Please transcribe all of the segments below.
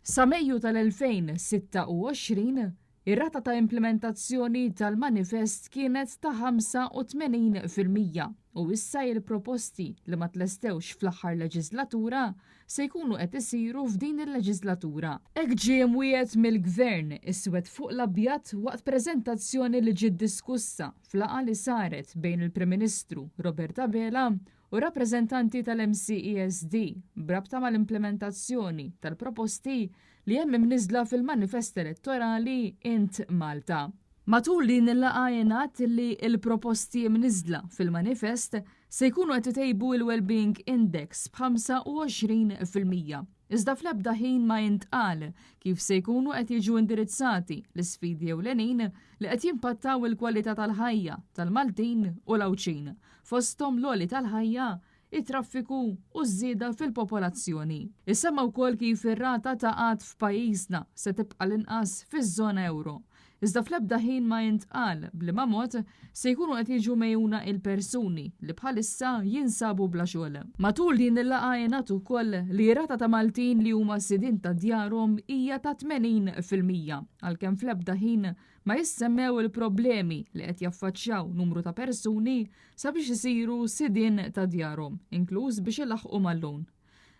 Sa Mejju tal-2026 ir-rata ta' implementazzjoni tal-manifest kienet ta' 85% u issa il-proposti li ma tlestewx fl-aħħar leġislatura se jkunu qed isiru f'din il-leġislatura. Hekk ġie mwiegħed mill-Gvern iswed fuq l-abjad waqt preżentazzjoni li ġiet diskussa f'laqgħa li saret bejn il-Prim Ministru Robert Abela u rappreżentanti tal-MCESD brabta mal-implementazzjoni tal-proposti li hemm imniżla fil-manifest elettorali Int Malta. Matul din il-laqgħa jingħad li l-proposti mniżla fil-manifest se jkunu qed itejbu l-Wellbeing Index b'25%. Iżda fl-ebda ħin ma jintqal kif se jkunu qed jiġu indirizzati l-isfidi ewlenin li qed jimpattaw il-kwalità tal-ħajja tal-Maltin u l-Awċin, fosthom l-għoli tal-ħajja, it-traffiku u żieda fil-popolazzjoni. Issemma wkoll kif ir-rata ta' qatt f'pajjiżna se tibqa' l-inqas fiż-żona euro. Iżda fl-ebda ħin ma jintqal bliema mod se jkunu qed jiġu mejjuna il-persuni li bħalissa jinsabu bla xogħol. Matul din il-laqgħa jingħad ukoll li rata ta' Maltin li huma sidin ta' djarhom hija ta' 80% għalkemm fl-ebda ħin ma jissemmew il-problemi li qed jaffaċċjaw numru ta' persuni sabiex isiru sidin ta' djarhom, inkluż biex ilaħqu mal-lon.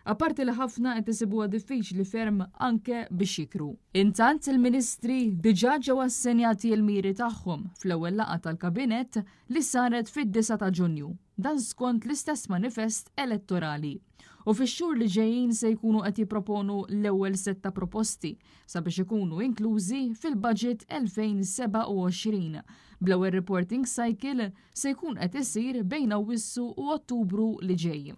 Apparti li ħafna qed isibuha diffiċli ferm anke biex jikru. Intant il-Ministri diġà ġew assenjati l-miri tagħhom fl-ewwel laqgħa tal-Kabinett li saret fid-9 ta' Ġunju, dan skont l-istess manifest elettorali. U fix-xhur li ġejjin se jkunu qed jipproponu l-ewwel setta proposti sabiex ikunu inklużi fil-Budget 2027 bl-ewwel reporting cycle se jkun qed isir bejn Awwissu u Ottubru li ġej.